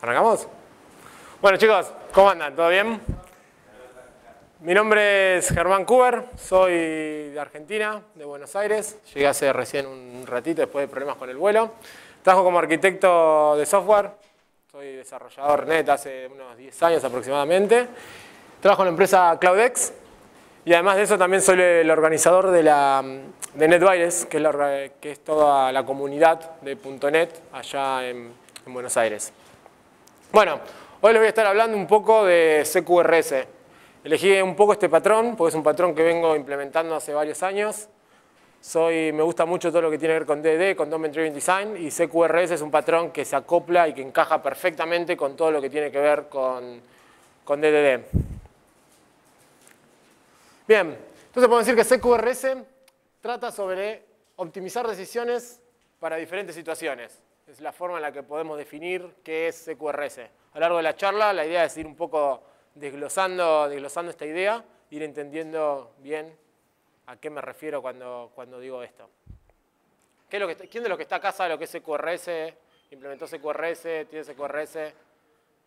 ¿Arrancamos? Bueno chicos, ¿cómo andan? ¿Todo bien? Mi nombre es Germán Kuber, soy de Argentina, de Buenos Aires. Llegué hace recién un ratito después de problemas con el vuelo. Trabajo como arquitecto de software, soy desarrollador net hace unos 10 años aproximadamente. Trabajo en la empresa CloudX y además de eso también soy el organizador de NetVires, que es toda la comunidad de .NET allá en Buenos Aires. Bueno, hoy les voy a estar hablando un poco de CQRS. Elegí un poco este patrón, porque es un patrón que vengo implementando hace varios años. Me gusta mucho todo lo que tiene que ver con DDD, con Domain Driven Design, y CQRS es un patrón que se acopla y que encaja perfectamente con todo lo que tiene que ver con DDD. Bien, entonces podemos decir que CQRS trata sobre optimizar decisiones para diferentes situaciones. Es la forma en la que podemos definir qué es CQRS. A lo largo de la charla, la idea es ir un poco desglosando esta idea, ir entendiendo bien a qué me refiero cuando digo esto. ¿Quién de los que está acá sabe lo que es CQRS? ¿Implementó CQRS? ¿Tiene CQRS?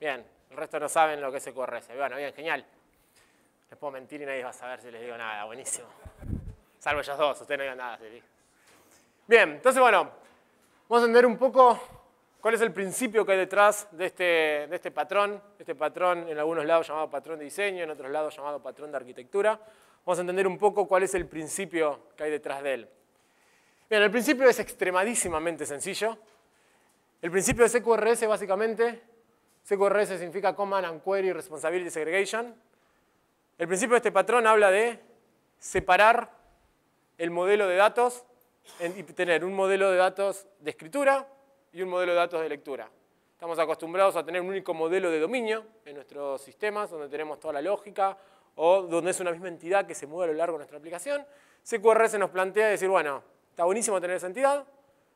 Bien, el resto no saben lo que es CQRS. Bueno, bien, genial. Les puedo mentir y nadie va a saber si les digo nada. Buenísimo. Salvo ellos dos, ustedes no digan nada. Bien, entonces bueno, vamos a entender un poco cuál es el principio que hay detrás de este patrón. Este patrón en algunos lados llamado patrón de diseño, en otros lados llamado patrón de arquitectura. Vamos a entender un poco cuál es el principio que hay detrás de él. Bien, el principio es extremadísimamente sencillo. El principio de CQRS básicamente, CQRS significa Command and Query Responsibility Segregation. El principio de este patrón habla de separar el modelo de datos y tener un modelo de datos de escritura y un modelo de datos de lectura. Estamos acostumbrados a tener un único modelo de dominio en nuestros sistemas, donde tenemos toda la lógica, o donde es una misma entidad que se mueve a lo largo de nuestra aplicación. CQRS nos plantea decir, bueno, está buenísimo tener esa entidad,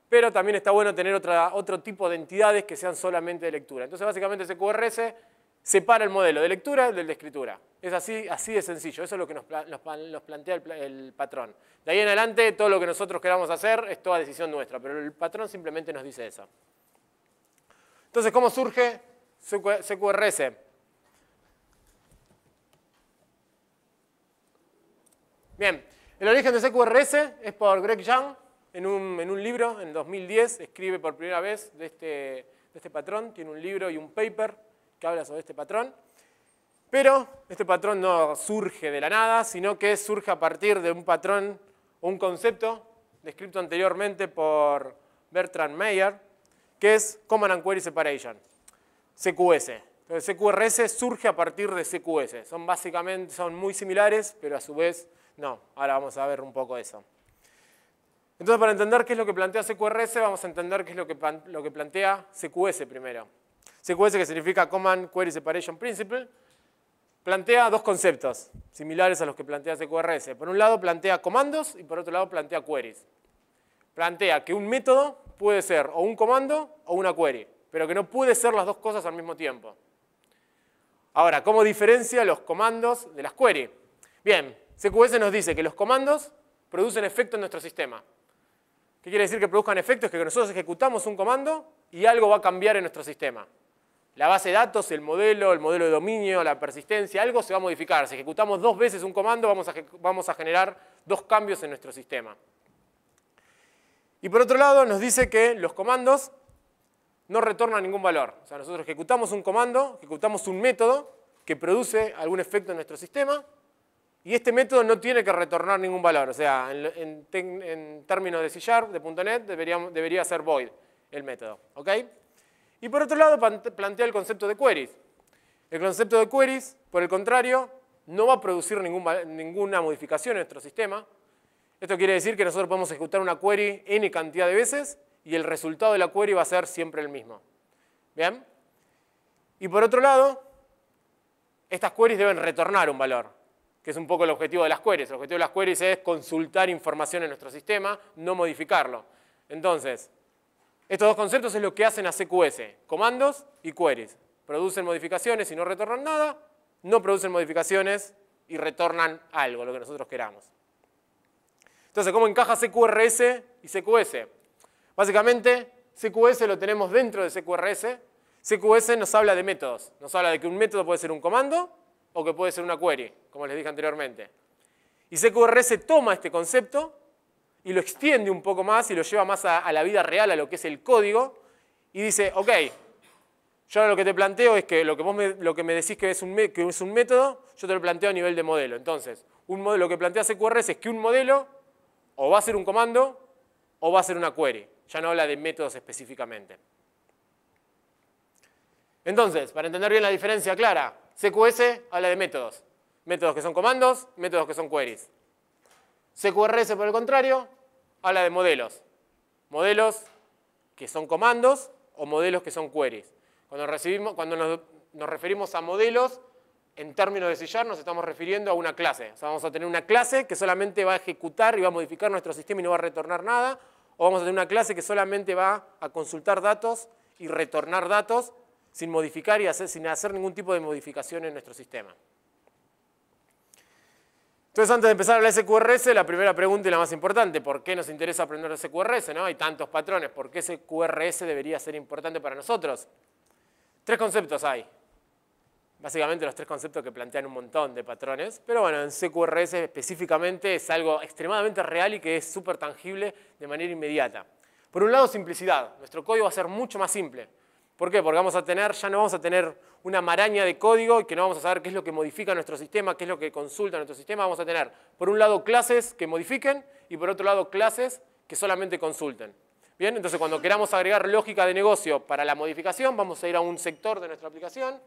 pero también está bueno tener otro tipo de entidades que sean solamente de lectura. Entonces, básicamente, CQRS separa el modelo de lectura del de escritura. Es así de sencillo. Eso es lo que nos plantea el patrón. De ahí en adelante, todo lo que nosotros queramos hacer es toda decisión nuestra, pero el patrón simplemente nos dice eso. Entonces, ¿cómo surge CQRS? Bien, el origen de CQRS es por Greg Young, en un libro, en 2010, escribe por primera vez de este patrón, tiene un libro y un paper que habla sobre este patrón, pero este patrón no surge de la nada, sino que surge a partir de un patrón o un concepto descrito anteriormente por Bertrand Meyer, que es Command and Query Separation, CQS. Entonces CQRS surge a partir de CQS, son muy similares, pero a su vez no. Ahora vamos a ver un poco eso. Entonces, para entender qué es lo que plantea CQRS, vamos a entender qué es lo que plantea CQS primero. CQS, que significa Command Query Separation Principle, plantea dos conceptos similares a los que plantea CQRS. Por un lado plantea comandos y por otro lado plantea queries. Plantea que un método puede ser o un comando o una query, pero que no puede ser las dos cosas al mismo tiempo. Ahora, ¿cómo diferencia los comandos de las queries? Bien, CQS nos dice que los comandos producen efecto en nuestro sistema. ¿Qué quiere decir que produzcan efectos? Que nosotros ejecutamos un comando y algo va a cambiar en nuestro sistema. La base de datos, el modelo de dominio, la persistencia, algo se va a modificar. Si ejecutamos dos veces un comando, vamos a generar dos cambios en nuestro sistema. Y por otro lado, nos dice que los comandos no retornan ningún valor. O sea, nosotros ejecutamos un comando, ejecutamos un método que produce algún efecto en nuestro sistema, y este método no tiene que retornar ningún valor. O sea, en términos de C# de .NET, debería ser void el método. ¿Ok? Y por otro lado, plantea el concepto de queries. El concepto de queries, por el contrario, no va a producir ninguna modificación en nuestro sistema. Esto quiere decir que nosotros podemos ejecutar una query n cantidad de veces y el resultado de la query va a ser siempre el mismo. ¿Bien? Y por otro lado, estas queries deben retornar un valor, que es un poco el objetivo de las queries. El objetivo de las queries es consultar información en nuestro sistema, no modificarlo. Entonces, estos dos conceptos es lo que hacen a CQS, comandos y queries. Producen modificaciones y no retornan nada, no producen modificaciones y retornan algo, lo que nosotros queramos. Entonces, ¿cómo encaja CQRS y CQS? Básicamente, CQS lo tenemos dentro de CQRS. CQS nos habla de métodos. Nos habla de que un método puede ser un comando o que puede ser una query, como les dije anteriormente. Y CQRS toma este concepto y lo extiende un poco más y lo lleva más a la vida real, a lo que es el código, y dice, ok, yo ahora lo que te planteo es que lo que me decís que es un método, yo te lo planteo a nivel de modelo. Entonces, lo que plantea CQRS es que un modelo o va a ser un comando o va a ser una query. Ya no habla de métodos específicamente. Entonces, para entender bien la diferencia clara, CQS habla de métodos. Métodos que son comandos, métodos que son queries. CQRS, por el contrario, habla de modelos. Modelos que son comandos o modelos que son queries. Cuando nos referimos a modelos, en términos de C# nos estamos refiriendo a una clase. O sea, vamos a tener una clase que solamente va a ejecutar y va a modificar nuestro sistema y no va a retornar nada. O vamos a tener una clase que solamente va a consultar datos y retornar datos sin modificar y sin hacer ningún tipo de modificación en nuestro sistema. Entonces, antes de empezar a hablar de CQRS, la primera pregunta y la más importante, ¿por qué nos interesa aprender de CQRS? ¿No? Hay tantos patrones, ¿por qué CQRS debería ser importante para nosotros? Tres conceptos hay. Básicamente los tres conceptos que plantean un montón de patrones, pero bueno, en CQRS específicamente es algo extremadamente real y que es súper tangible de manera inmediata. Por un lado, simplicidad. Nuestro código va a ser mucho más simple. ¿Por qué? Porque ya no vamos a tener una maraña de código y que no vamos a saber qué es lo que modifica nuestro sistema, qué es lo que consulta nuestro sistema. Vamos a tener, por un lado, clases que modifiquen y por otro lado, clases que solamente consulten. Bien, entonces cuando queramos agregar lógica de negocio para la modificación, vamos a ir a un sector de nuestra aplicación.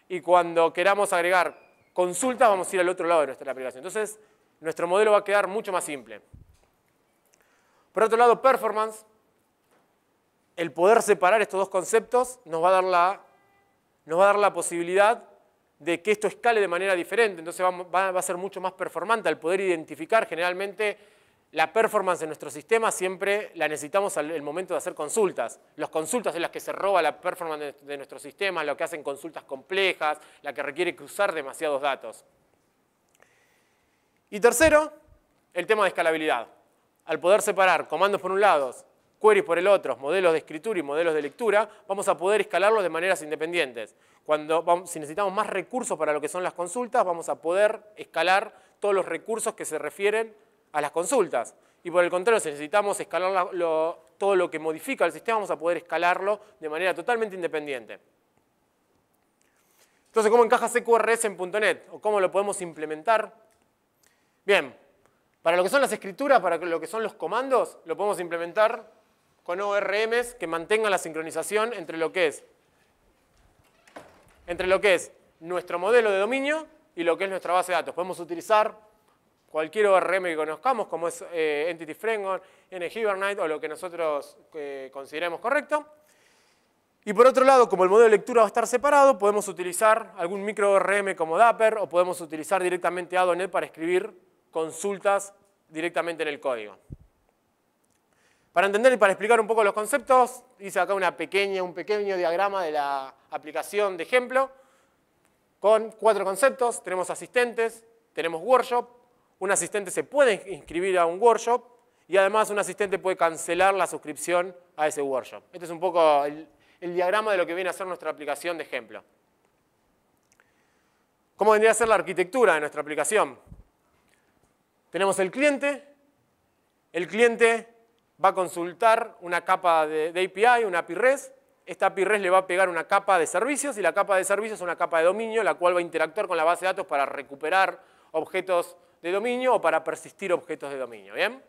Y cuando queramos agregar consultas, vamos a ir al otro lado de nuestra aplicación. Entonces, nuestro modelo va a quedar mucho más simple. Por otro lado, performance. El poder separar estos dos conceptos nos va a dar la posibilidad de que esto escale de manera diferente. Entonces va a ser mucho más performante al poder identificar. Generalmente la performance en nuestro sistema siempre la necesitamos al momento de hacer consultas. Las consultas es las que se roba la performance de nuestro sistema, lo que hacen consultas complejas, la que requiere cruzar demasiados datos. Y tercero, el tema de escalabilidad. Al poder separar comandos por un lado, queries por el otro, modelos de escritura y modelos de lectura, vamos a poder escalarlos de maneras independientes. Si necesitamos más recursos para lo que son las consultas, vamos a poder escalar todos los recursos que se refieren a las consultas. Y por el contrario, si necesitamos escalar todo lo que modifica el sistema, vamos a poder escalarlo de manera totalmente independiente. Entonces, ¿cómo encaja CQRS en .NET? ¿O cómo lo podemos implementar? Bien, para lo que son las escrituras, para lo que son los comandos, lo podemos implementar con ORMs que mantengan la sincronización entre lo que es nuestro modelo de dominio y lo que es nuestra base de datos. Podemos utilizar cualquier ORM que conozcamos, como es Entity Framework, NHibernate o lo que nosotros consideremos correcto. Y por otro lado, como el modelo de lectura va a estar separado, podemos utilizar algún micro ORM como Dapper o podemos utilizar directamente Adonet para escribir consultas directamente en el código. Para entender y para explicar un poco los conceptos, hice acá un pequeño diagrama de la aplicación de ejemplo con 4 conceptos. Tenemos asistentes, tenemos workshop. Un asistente se puede inscribir a un workshop y además un asistente puede cancelar la suscripción a ese workshop. Este es un poco el diagrama de lo que viene a ser nuestra aplicación de ejemplo. ¿Cómo vendría a ser la arquitectura de nuestra aplicación? Tenemos el cliente. El cliente va a consultar una capa de API, una API REST. Esta API REST le va a pegar una capa de servicios y la capa de servicios es una capa de dominio, la cual va a interactuar con la base de datos para recuperar objetos de dominio o para persistir objetos de dominio. ¿Bien?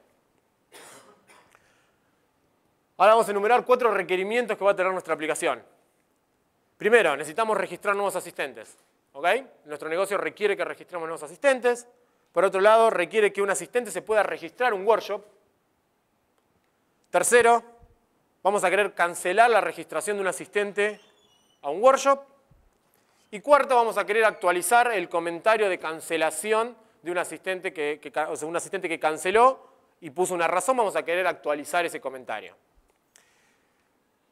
Ahora vamos a enumerar 4 requerimientos que va a tener nuestra aplicación. Primero, necesitamos registrar nuevos asistentes. ¿Ok? Nuestro negocio requiere que registremos nuevos asistentes. Por otro lado, requiere que un asistente se pueda registrar un workshop. Tercero, vamos a querer cancelar la registración de un asistente a un workshop. Y cuarto, vamos a querer actualizar el comentario de cancelación de un asistente que canceló y puso una razón. Vamos a querer actualizar ese comentario.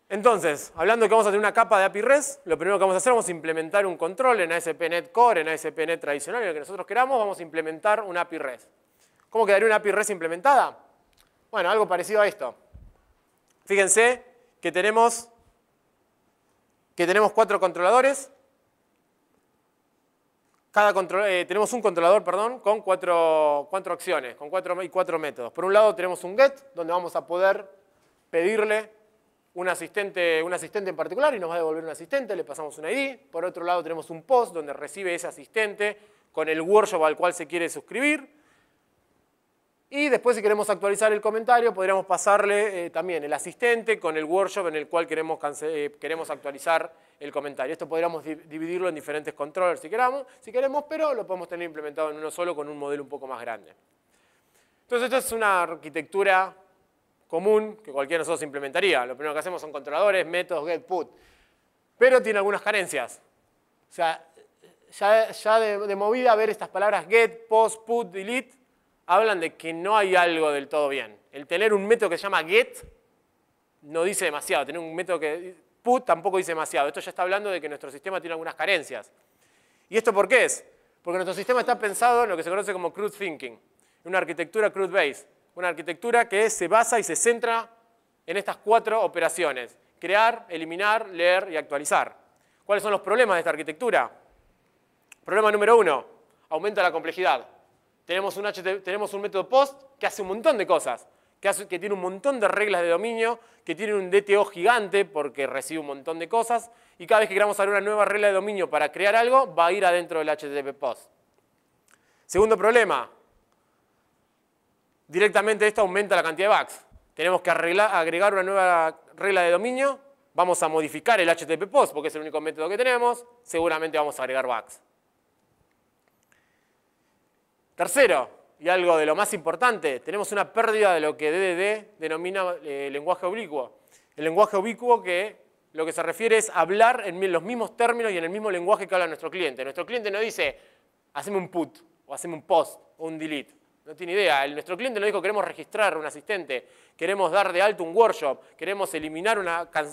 Entonces, hablando de que vamos a tener una capa de API REST, lo primero que vamos a hacer es implementar un control en ASP.NET Core, en ASP.NET tradicional, en lo que nosotros queramos, vamos a implementar una API REST. ¿Cómo quedaría una API REST implementada? Bueno, algo parecido a esto. Fíjense que tenemos que tenemos 4 controladores. Tenemos un controlador, perdón, con 4 acciones, con 4 métodos. Por un lado tenemos un get, donde vamos a poder pedirle un asistente en particular y nos va a devolver un asistente, le pasamos un ID. Por otro lado tenemos un post, donde recibe ese asistente con el workshop al cual se quiere suscribir. Y después, si queremos actualizar el comentario, podríamos pasarle también el asistente con el workshop en el cual queremos actualizar el comentario. Esto podríamos dividirlo en diferentes controllers si queremos, pero lo podemos tener implementado en uno solo con un modelo un poco más grande. Entonces, esta es una arquitectura común que cualquiera de nosotros implementaría. Lo primero que hacemos son controladores, métodos, get, put. Pero tiene algunas carencias. O sea, ya de movida ver estas palabras get, post, put, delete, hablan de que no hay algo del todo bien. El tener un método que se llama get no dice demasiado. Tener un método que put tampoco dice demasiado. Esto ya está hablando de que nuestro sistema tiene algunas carencias. ¿Y esto por qué es? Porque nuestro sistema está pensado en lo que se conoce como CRUD thinking, una arquitectura CRUD-based, una arquitectura que se basa y se centra en estas 4 operaciones: crear, eliminar, leer y actualizar. ¿Cuáles son los problemas de esta arquitectura? Problema número 1, aumenta la complejidad. Tenemos un método post que hace un montón de cosas, que tiene un montón de reglas de dominio, que tiene un DTO gigante porque recibe un montón de cosas, y cada vez que queramos hacer una nueva regla de dominio para crear algo, va a ir adentro del HTTP post. Segundo problema, directamente esto aumenta la cantidad de bugs. Tenemos que agregar una nueva regla de dominio, vamos a modificar el HTTP post porque es el único método que tenemos, seguramente vamos a agregar bugs. Tercero, y algo de lo más importante, tenemos una pérdida de lo que DDD denomina lenguaje ubicuo. El lenguaje ubicuo que lo que se refiere es hablar en los mismos términos y en el mismo lenguaje que habla nuestro cliente. Nuestro cliente no dice, haceme un put, o haceme un post, o un delete. No tiene idea. Nuestro cliente nos dijo, queremos registrar un asistente, queremos dar de alto un workshop, queremos eliminar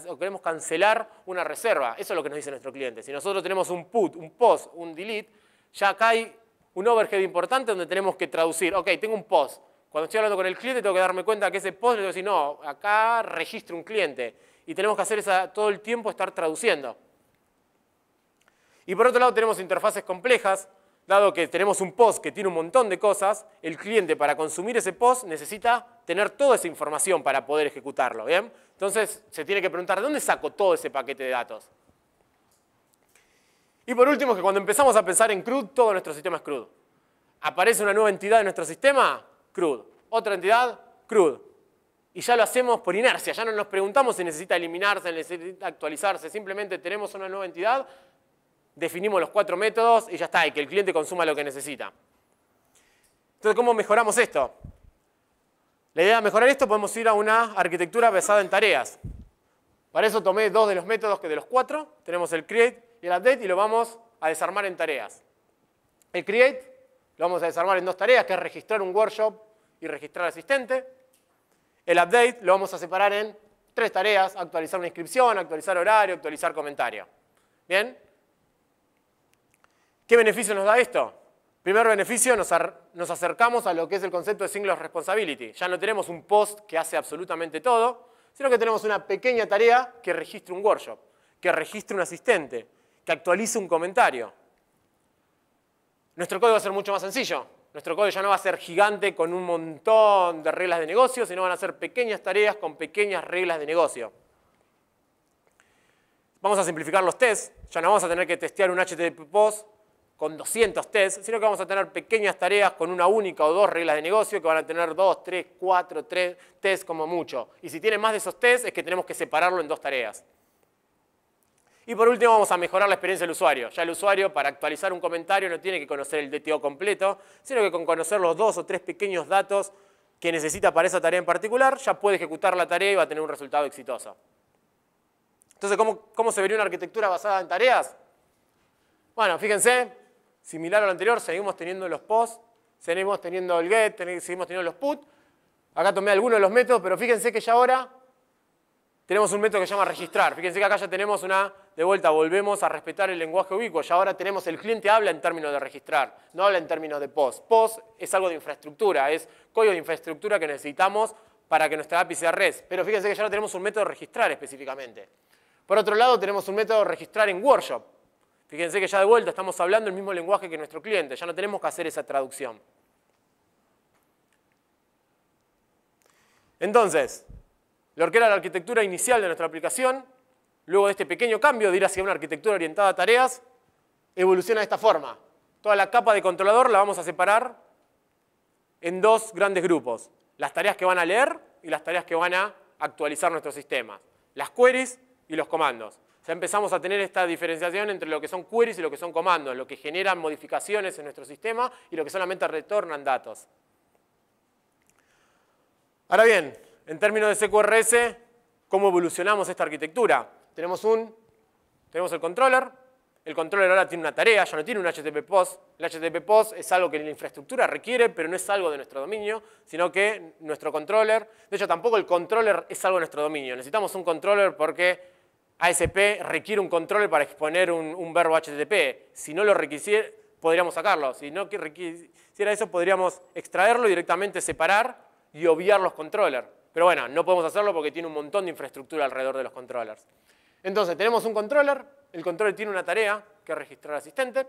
o queremos cancelar una reserva. Eso es lo que nos dice nuestro cliente. Si nosotros tenemos un put, un post, un delete, ya acá hay un overhead importante donde tenemos que traducir. Ok, tengo un post. Cuando estoy hablando con el cliente tengo que darme cuenta que ese post le tengo que decir, no, acá registro un cliente. Y tenemos que hacer todo el tiempo estar traduciendo. Y por otro lado tenemos interfaces complejas. Dado que tenemos un post que tiene un montón de cosas, el cliente para consumir ese post necesita tener toda esa información para poder ejecutarlo. ¿Bien? Entonces se tiene que preguntar, ¿de dónde saco todo ese paquete de datos? Y por último, que cuando empezamos a pensar en CRUD, todo nuestro sistema es CRUD. Aparece una nueva entidad en nuestro sistema, CRUD. Otra entidad, CRUD. Y ya lo hacemos por inercia, ya no nos preguntamos si necesita eliminarse, necesita actualizarse. Simplemente tenemos una nueva entidad, definimos los 4 métodos y ya está, y que el cliente consuma lo que necesita. Entonces, ¿cómo mejoramos esto? La idea de mejorar esto, podemos ir a una arquitectura basada en tareas. Para eso tomé 2 de los métodos que de los 4. Tenemos el create y el update y lo vamos a desarmar en tareas. El create lo vamos a desarmar en 2 tareas, que es registrar un workshop y registrar asistente. El update lo vamos a separar en 3 tareas, actualizar una inscripción, actualizar horario, actualizar comentario. ¿Bien? ¿Qué beneficio nos da esto? Primer beneficio, nos acercamos a lo que es el concepto de Single Responsibility. Ya no tenemos un post que hace absolutamente todo, sino que tenemos una pequeña tarea que registre un workshop, que registre un asistente, que actualice un comentario. Nuestro código va a ser mucho más sencillo. Nuestro código ya no va a ser gigante con un montón de reglas de negocio, sino van a ser pequeñas tareas con pequeñas reglas de negocio. Vamos a simplificar los tests. Ya no vamos a tener que testear un HTTP post con 200 tests, sino que vamos a tener pequeñas tareas con una única o 2 reglas de negocio que van a tener 2, 3, 4, 3 tests como mucho. Y si tiene más de esos tests es que tenemos que separarlo en 2 tareas. Y por último vamos a mejorar la experiencia del usuario. Ya el usuario para actualizar un comentario no tiene que conocer el DTO completo, sino que con conocer los 2 o 3 pequeños datos que necesita para esa tarea en particular, ya puede ejecutar la tarea y va a tener un resultado exitoso. Entonces, ¿cómo se vería una arquitectura basada en tareas? Bueno, fíjense, similar a lo anterior, seguimos teniendo los posts, seguimos teniendo el get, seguimos teniendo los put. Acá tomé algunos de los métodos, pero fíjense que ya ahora tenemos un método que se llama registrar. Fíjense que acá ya tenemos de vuelta, volvemos a respetar el lenguaje ubicuo. Ya ahora tenemos, el cliente habla en términos de registrar, no habla en términos de post. Post es algo de infraestructura, es código de infraestructura que necesitamos para que nuestra API sea REST. Pero fíjense que ya ahora tenemos un método de registrar específicamente. Por otro lado, tenemos un método de registrar en workshop. Fíjense que ya de vuelta estamos hablando el mismo lenguaje que nuestro cliente, ya no tenemos que hacer esa traducción. Entonces, lo que era la arquitectura inicial de nuestra aplicación, luego de este pequeño cambio de ir hacia una arquitectura orientada a tareas, evoluciona de esta forma. Toda la capa de controlador la vamos a separar en dos grandes grupos. Las tareas que van a leer y las tareas que van a actualizar nuestro sistema. Las queries y los comandos. Ya empezamos a tener esta diferenciación entre lo que son queries y lo que son comandos, lo que generan modificaciones en nuestro sistema y lo que solamente retornan datos. Ahora bien, en términos de CQRS, ¿cómo evolucionamos esta arquitectura? Tenemos el controller. El controller ahora tiene una tarea, ya no tiene un HTTP POST. El HTTP POST es algo que la infraestructura requiere, pero no es algo de nuestro dominio, sino que nuestro controller, de hecho tampoco el controller es algo de nuestro dominio. Necesitamos un controller porque ASP requiere un controller para exponer un verbo HTTP. Si no lo requisiera, podríamos sacarlo. Si no requisiera eso, podríamos extraerlo y directamente separar y obviar los controllers. Pero bueno, no podemos hacerlo porque tiene un montón de infraestructura alrededor de los controllers. Entonces, tenemos un controller, el controller tiene una tarea, que es registrar asistente,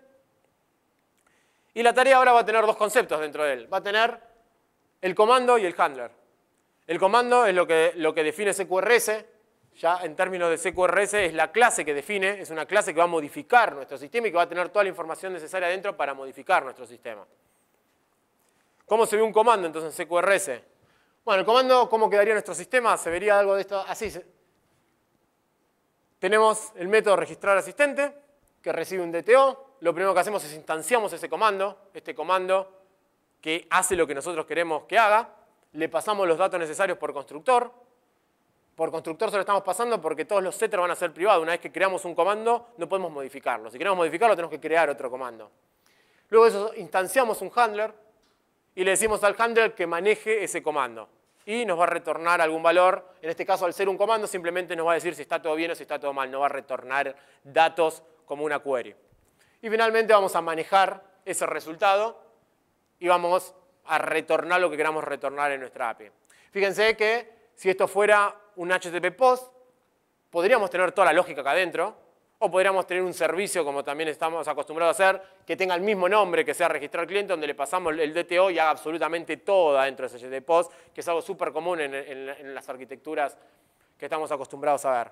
y la tarea ahora va a tener dos conceptos dentro de él. Va a tener el comando y el handler. El comando es lo que define CQRS, ya en términos de CQRS es la clase que define, es una clase que va a modificar nuestro sistema y que va a tener toda la información necesaria dentro para modificar nuestro sistema. ¿Cómo se ve un comando entonces en CQRS? Bueno, el comando, ¿cómo quedaría nuestro sistema? Se vería algo de esto así. Tenemos el método registrar asistente, que recibe un DTO. Lo primero que hacemos es instanciamos ese comando, este comando que hace lo que nosotros queremos que haga. Le pasamos los datos necesarios por constructor. Por constructor se lo estamos pasando porque todos los setters van a ser privados. Una vez que creamos un comando, no podemos modificarlo. Si queremos modificarlo, tenemos que crear otro comando. Luego de eso, instanciamos un handler y le decimos al handler que maneje ese comando. Y nos va a retornar algún valor. En este caso, al ser un comando, simplemente nos va a decir si está todo bien o si está todo mal. No va a retornar datos como una query. Y finalmente vamos a manejar ese resultado y vamos a retornar lo que queramos retornar en nuestra API. Fíjense que si esto fuera un HTTP POST, podríamos tener toda la lógica acá adentro, o podríamos tener un servicio, como también estamos acostumbrados a hacer, que tenga el mismo nombre, que sea registrar cliente, donde le pasamos el DTO y haga absolutamente todo dentro de ese HTTP POST, que es algo súper común en las arquitecturas que estamos acostumbrados a ver.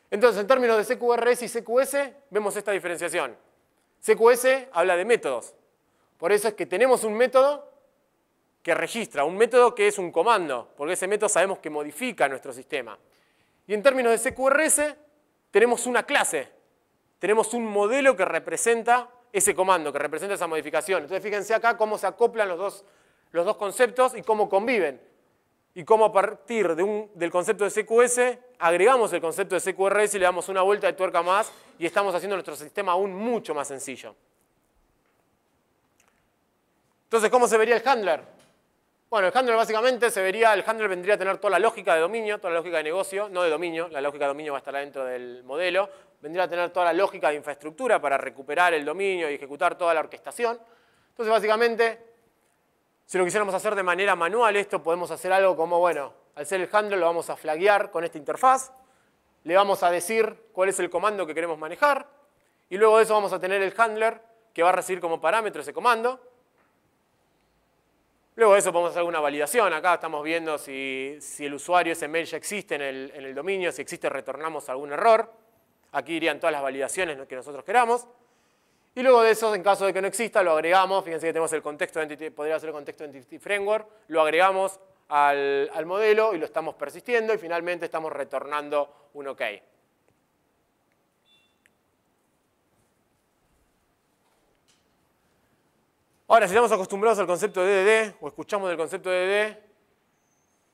Entonces, en términos de CQRS y CQS, vemos esta diferenciación. CQS habla de métodos. Por eso es que tenemos un método que registra, un método que es un comando, porque ese método sabemos que modifica nuestro sistema. Y en términos de CQRS, tenemos una clase, tenemos un modelo que representa ese comando, que representa esa modificación. Entonces fíjense acá cómo se acoplan los dos conceptos y cómo conviven. Y cómo a partir del concepto de CQS agregamos el concepto de CQRS y le damos una vuelta de tuerca más y estamos haciendo nuestro sistema aún mucho más sencillo. Entonces, ¿cómo se vería el handler? Bueno, el handler básicamente el handler vendría a tener toda la lógica de dominio, toda la lógica de negocio, no de dominio, la lógica de dominio va a estar dentro del modelo, vendría a tener toda la lógica de infraestructura para recuperar el dominio y ejecutar toda la orquestación. Entonces, básicamente, si lo quisiéramos hacer de manera manual, esto podemos hacer algo como, bueno, al ser el handler lo vamos a flaguear con esta interfaz, le vamos a decir cuál es el comando que queremos manejar, y luego de eso vamos a tener el handler que va a recibir como parámetro ese comando. Luego de eso podemos hacer alguna validación. Acá estamos viendo si el usuario, ese mail ya existe en el dominio. Si existe, retornamos algún error. Aquí irían todas las validaciones que nosotros queramos. Y luego de eso, en caso de que no exista, lo agregamos. Fíjense que tenemos el contexto entity, podría ser el contexto entity framework. Lo agregamos al modelo y lo estamos persistiendo. Y finalmente estamos retornando un OK. Ahora, si estamos acostumbrados al concepto de DDD o escuchamos del concepto de DDD,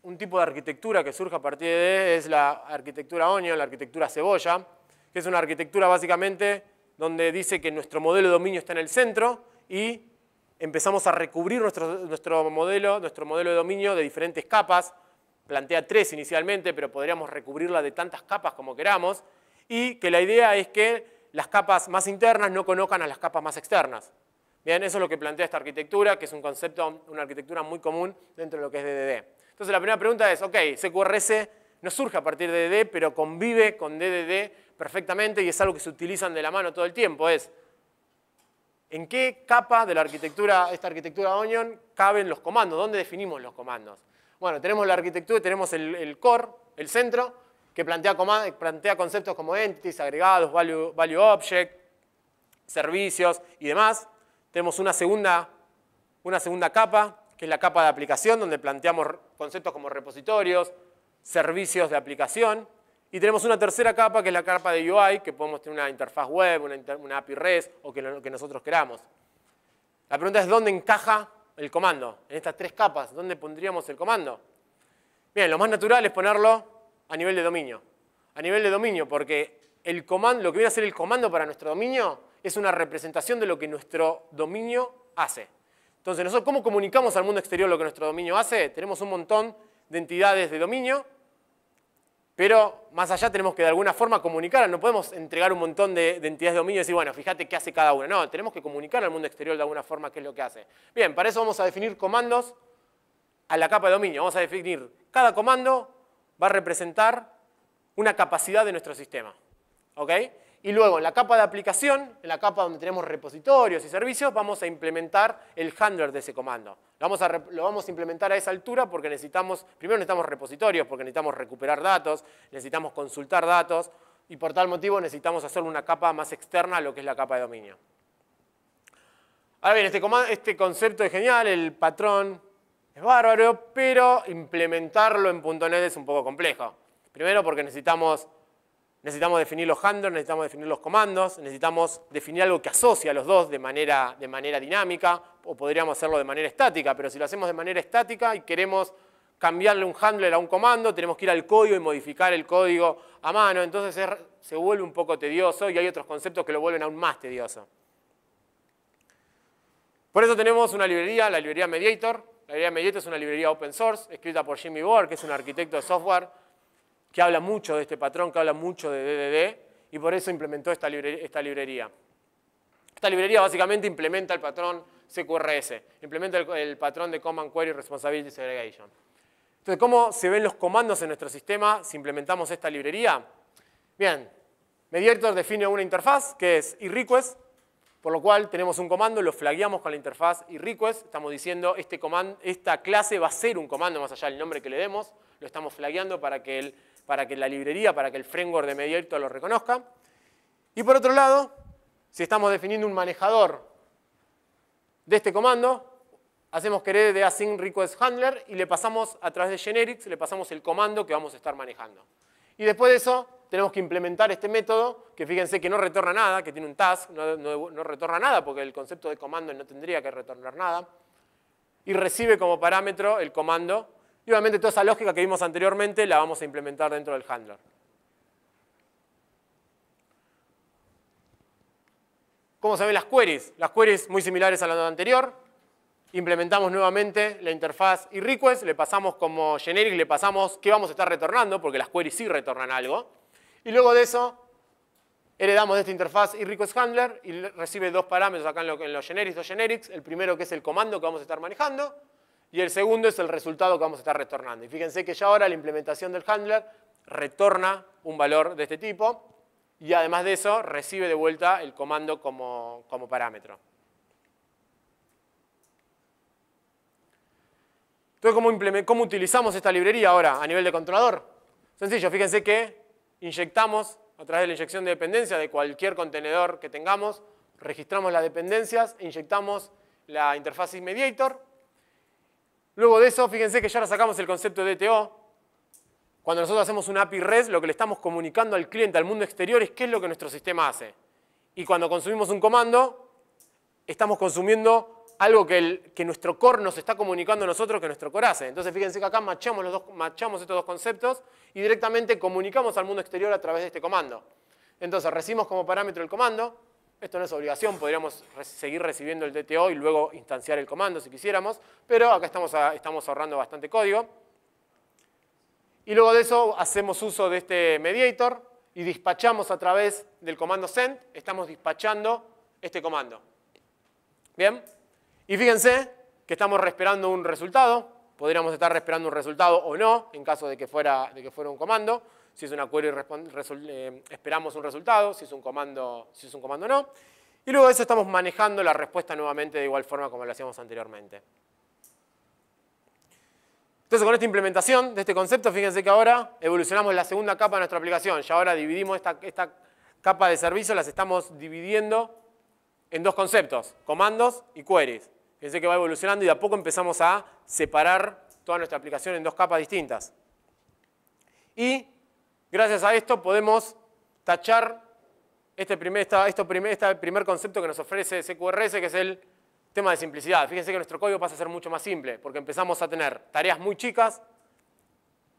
un tipo de arquitectura que surge a partir de DDD es la arquitectura Onion, la arquitectura cebolla, que es una arquitectura básicamente donde dice que nuestro modelo de dominio está en el centro y empezamos a recubrir nuestro modelo de dominio de diferentes capas. Plantea 3 inicialmente, pero podríamos recubrirla de tantas capas como queramos. Y que la idea es que las capas más internas no conozcan a las capas más externas. Bien, eso es lo que plantea esta arquitectura, que es un concepto, una arquitectura muy común dentro de lo que es DDD. Entonces la primera pregunta es, ok, CQRS no surge a partir de DDD, pero convive con DDD perfectamente y es algo que se utilizan de la mano todo el tiempo. Es, ¿en qué capa de la arquitectura, esta arquitectura Onion, caben los comandos? ¿Dónde definimos los comandos? Bueno, tenemos la arquitectura, tenemos el core, el centro, que plantea conceptos como entities, agregados, value object, servicios y demás. Tenemos una segunda capa, que es la capa de aplicación, donde planteamos conceptos como repositorios, servicios de aplicación. Y tenemos una tercera capa, que es la capa de UI, que podemos tener una interfaz web, una API REST o que nosotros queramos. La pregunta es, ¿dónde encaja el comando? En estas tres capas, ¿dónde pondríamos el comando? Bien, lo más natural es ponerlo a nivel de dominio. A nivel de dominio, porque el comando, lo que viene a ser el comando para nuestro dominio es una representación de lo que nuestro dominio hace. Entonces, nosotros, ¿cómo comunicamos al mundo exterior lo que nuestro dominio hace? Tenemos un montón de entidades de dominio, pero más allá tenemos que de alguna forma comunicar. No podemos entregar un montón de entidades de dominio y decir, bueno, fíjate qué hace cada una. No, tenemos que comunicar al mundo exterior de alguna forma qué es lo que hace. Bien, para eso vamos a definir comandos a la capa de dominio. Vamos a definir, cada comando va a representar una capacidad de nuestro sistema. ¿Ok? Y luego en la capa de aplicación, en la capa donde tenemos repositorios y servicios, vamos a implementar el handler de ese comando. Lo vamos a implementar a esa altura porque primero necesitamos repositorios, porque necesitamos recuperar datos, necesitamos consultar datos, y por tal motivo necesitamos hacer una capa más externa a lo que es la capa de dominio. Ahora bien, este concepto es genial, el patrón es bárbaro, pero implementarlo en .NET es un poco complejo. Primero porque necesitamos definir los handlers, necesitamos definir los comandos, necesitamos definir algo que asocia a los dos de manera dinámica, o podríamos hacerlo de manera estática, pero si lo hacemos de manera estática y queremos cambiarle un handler a un comando, tenemos que ir al código y modificar el código a mano, entonces se vuelve un poco tedioso y hay otros conceptos que lo vuelven aún más tedioso. Por eso tenemos una librería, la librería Mediator. La librería Mediator es una librería open source, escrita por Jimmy Bohr, que es un arquitecto de software, que habla mucho de este patrón, que habla mucho de DDD, y por eso implementó esta librería. Esta librería básicamente implementa el patrón CQRS, implementa el patrón de Command Query Responsibility Segregation. Entonces, ¿cómo se ven los comandos en nuestro sistema si implementamos esta librería? Bien, Mediator define una interfaz que es iRequest, por lo cual tenemos un comando, lo flagueamos con la interfaz iRequest, estamos diciendo esta clase va a ser un comando más allá del nombre que le demos, lo estamos flagueando para que la librería, para que el framework de Mediator lo reconozca. Y por otro lado, si estamos definiendo un manejador de este comando, hacemos querer de async request handler y le pasamos a través de generics, le pasamos el comando que vamos a estar manejando. Y después de eso, tenemos que implementar este método, que fíjense que no retorna nada, que tiene un task, no retorna nada, porque el concepto de comando no tendría que retornar nada, y recibe como parámetro el comando. Y obviamente toda esa lógica que vimos anteriormente la vamos a implementar dentro del handler. ¿Cómo se ven las queries? Las queries muy similares a la anterior. Implementamos nuevamente la interfaz iRequest, le pasamos como generic, le pasamos qué vamos a estar retornando, porque las queries sí retornan algo. Y luego de eso, heredamos de esta interfaz iRequest handler y recibe dos parámetros acá en los generics. El primero que es el comando que vamos a estar manejando. Y el segundo es el resultado que vamos a estar retornando. Y fíjense que ya ahora la implementación del handler retorna un valor de este tipo y además de eso recibe de vuelta el comando como parámetro. Entonces, ¿cómo utilizamos esta librería ahora a nivel de controlador? Sencillo, fíjense que inyectamos a través de la inyección de dependencia de cualquier contenedor que tengamos, registramos las dependencias, inyectamos la interfaz Mediator. Luego de eso, fíjense que ya ahora sacamos el concepto de DTO. Cuando nosotros hacemos una API REST, lo que le estamos comunicando al cliente, al mundo exterior, es qué es lo que nuestro sistema hace. Y cuando consumimos un comando, estamos consumiendo algo que nuestro core nos está comunicando a nosotros que nuestro core hace. Entonces, fíjense que acá machamos estos dos conceptos y directamente comunicamos al mundo exterior a través de este comando. Entonces, recibimos como parámetro el comando. Esto no es obligación, podríamos seguir recibiendo el DTO y luego instanciar el comando si quisiéramos, pero acá estamos ahorrando bastante código. Y luego de eso hacemos uso de este Mediator y dispachamos a través del comando send, estamos dispachando este comando. ¿Bien? Y fíjense que estamos esperando un resultado, podríamos estar esperando un resultado o no, en caso de que fuera un comando. Si es una query, esperamos un resultado, si es un comando no. Y luego de eso estamos manejando la respuesta nuevamente de igual forma como lo hacíamos anteriormente. Entonces, con esta implementación de este concepto, fíjense que ahora evolucionamos la segunda capa de nuestra aplicación. Ya ahora dividimos esta capa de servicio, las estamos dividiendo en dos conceptos, comandos y queries. Fíjense que va evolucionando y de a poco empezamos a separar toda nuestra aplicación en dos capas distintas. Y gracias a esto podemos tachar este primer concepto que nos ofrece CQRS, que es el tema de simplicidad. Fíjense que nuestro código pasa a ser mucho más simple, porque empezamos a tener tareas muy chicas,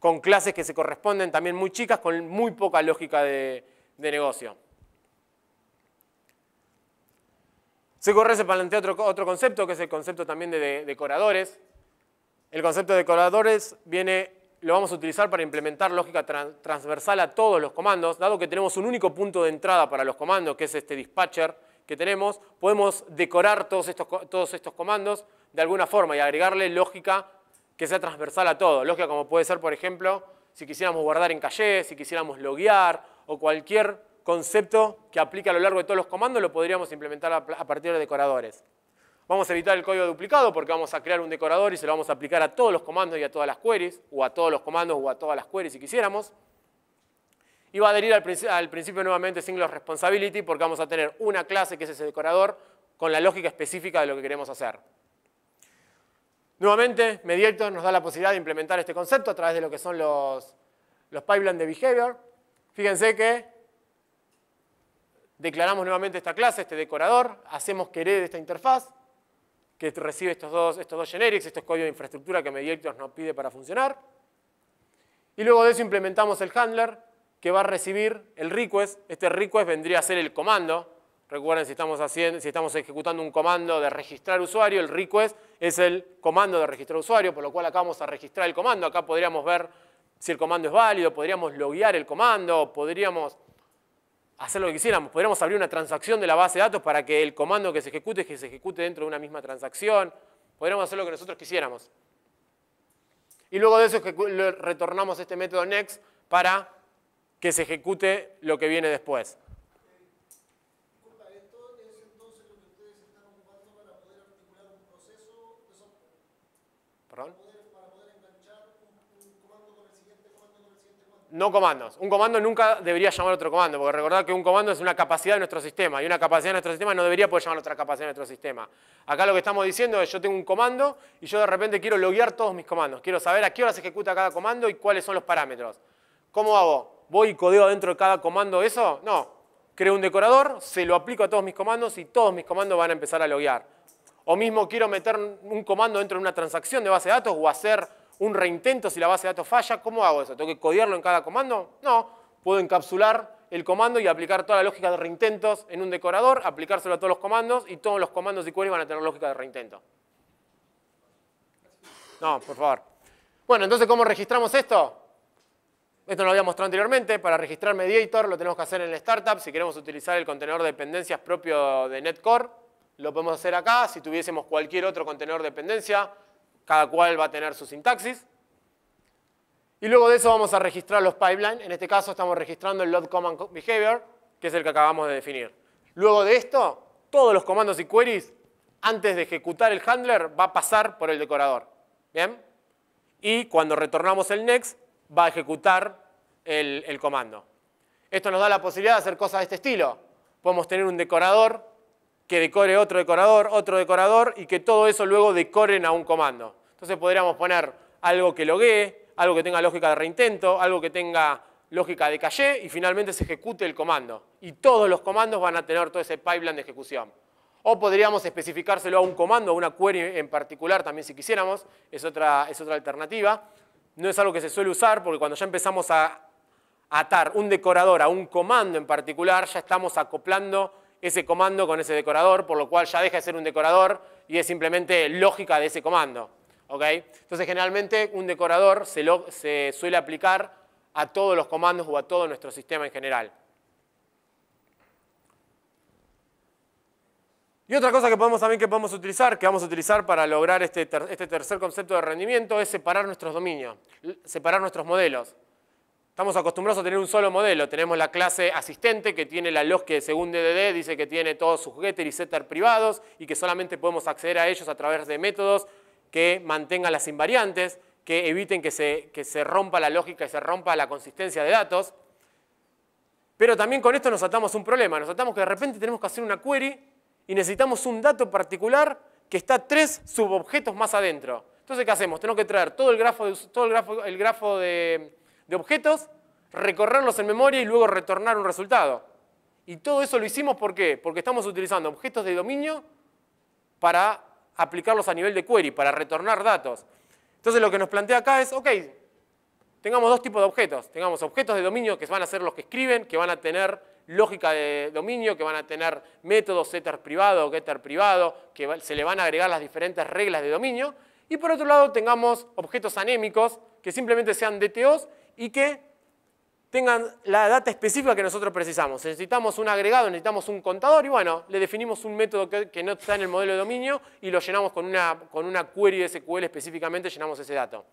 con clases que se corresponden también muy chicas, con muy poca lógica de negocio. CQRS plantea otro concepto, que es el concepto también de decoradores. El concepto de decoradores lo vamos a utilizar para implementar lógica transversal a todos los comandos. Dado que tenemos un único punto de entrada para los comandos, que es este dispatcher que tenemos, podemos decorar todos estos comandos de alguna forma y agregarle lógica que sea transversal a todo. Lógica como puede ser, por ejemplo, si quisiéramos guardar en caché, si quisiéramos loguear o cualquier concepto que aplique a lo largo de todos los comandos, lo podríamos implementar a partir de decoradores. Vamos a evitar el código duplicado porque vamos a crear un decorador y se lo vamos a aplicar a todos los comandos y a todas las queries, o a todos los comandos o a todas las queries si quisiéramos. Y va a adherir al principio nuevamente single responsibility porque vamos a tener una clase que es ese decorador con la lógica específica de lo que queremos hacer. Nuevamente, Mediator nos da la posibilidad de implementar este concepto a través de lo que son los pipelines de behavior. Fíjense que declaramos nuevamente esta clase, este decorador, hacemos que herede esta interfaz, que recibe estos dos generics, esto es código de infraestructura que Mediator nos pide para funcionar. Y luego de eso implementamos el handler, que va a recibir el request. Este request vendría a ser el comando. Recuerden, si estamos ejecutando un comando de registrar usuario, el request es el comando de registrar usuario, por lo cual acá vamos a registrar el comando. Acá podríamos ver si el comando es válido, podríamos loguear el comando, podríamos hacer lo que quisiéramos. Podríamos abrir una transacción de la base de datos para que el comando que se ejecute dentro de una misma transacción. Podríamos hacer lo que nosotros quisiéramos. Y luego de eso retornamos este método next para que se ejecute lo que viene después. Disculpa, ¿esto es entonces lo que ustedes están ocupando para poder articular un proceso de software? ¿Perdón? Para poder enganchar un comando con el siguiente comando con el siguiente comando. No comandos. Un comando nunca debería llamar a otro comando, porque recordad que un comando es una capacidad de nuestro sistema, y una capacidad de nuestro sistema no debería poder llamar a otra capacidad de nuestro sistema. Acá lo que estamos diciendo es, yo tengo un comando y yo de repente quiero loguear todos mis comandos. Quiero saber a qué hora se ejecuta cada comando y cuáles son los parámetros. ¿Cómo hago? ¿Voy y codeo dentro de cada comando eso? No. Creo un decorador, se lo aplico a todos mis comandos y todos mis comandos van a empezar a loguear. O mismo quiero meter un comando dentro de una transacción de base de datos o hacer un reintento si la base de datos falla. ¿Cómo hago eso? ¿Tengo que codearlo en cada comando? No. Puedo encapsular el comando y aplicar toda la lógica de reintentos en un decorador, aplicárselo a todos los comandos y todos los comandos y queries van a tener lógica de reintento. No, por favor. Bueno, entonces, ¿cómo registramos esto? Esto lo había mostrado anteriormente. Para registrar Mediator lo tenemos que hacer en el startup. Si queremos utilizar el contenedor de dependencias propio de NetCore, lo podemos hacer acá. Si tuviésemos cualquier otro contenedor de dependencia, cada cual va a tener su sintaxis. Y luego de eso vamos a registrar los pipelines. En este caso estamos registrando el load command behavior, que es el que acabamos de definir. Luego de esto, todos los comandos y queries, antes de ejecutar el handler, va a pasar por el decorador. ¿Bien? Y cuando retornamos el next, va a ejecutar el comando. Esto nos da la posibilidad de hacer cosas de este estilo. Podemos tener un decorador que decore otro decorador y que todo eso luego decoren a un comando. Entonces podríamos poner algo que loguee, algo que tenga lógica de reintento, algo que tenga lógica de caché y finalmente se ejecute el comando. Y todos los comandos van a tener todo ese pipeline de ejecución. O podríamos especificárselo a un comando, a una query en particular también si quisiéramos. Es otra alternativa. No es algo que se suele usar porque cuando ya empezamos a atar un decorador a un comando en particular, ya estamos acoplando ese comando con ese decorador, por lo cual ya deja de ser un decorador y es simplemente lógica de ese comando. ¿Okay? Entonces, generalmente un decorador se suele aplicar a todos los comandos o a todo nuestro sistema en general. Y otra cosa que podemos utilizar, que vamos a utilizar para lograr este tercer concepto de rendimiento, es separar nuestros dominios, separar nuestros modelos. Estamos acostumbrados a tener un solo modelo. Tenemos la clase asistente que tiene la log que según DDD dice que tiene todos sus getter y setter privados y que solamente podemos acceder a ellos a través de métodos que mantengan las invariantes, que eviten que se rompa la lógica y se rompa la consistencia de datos. Pero también con esto nos atamos un problema. Nos atamos que de repente tenemos que hacer una query y necesitamos un dato particular que está 3 subobjetos más adentro. Entonces, ¿qué hacemos? Tenemos que traer todo el grafo de objetos, recorrerlos en memoria y luego retornar un resultado. Y todo eso lo hicimos ¿por qué? Porque estamos utilizando objetos de dominio para aplicarlos a nivel de query, para retornar datos. Entonces, lo que nos plantea acá es, ok, tengamos dos tipos de objetos. Tengamos objetos de dominio que van a ser los que escriben, que van a tener lógica de dominio, que van a tener métodos setter privado, getter privado, que se le van a agregar las diferentes reglas de dominio. Y por otro lado tengamos objetos anémicos que simplemente sean DTOs y que tengan la data específica que nosotros precisamos. Necesitamos un agregado, necesitamos un contador y bueno, le definimos un método que no está en el modelo de dominio y lo llenamos con una query de SQL específicamente, llenamos ese dato.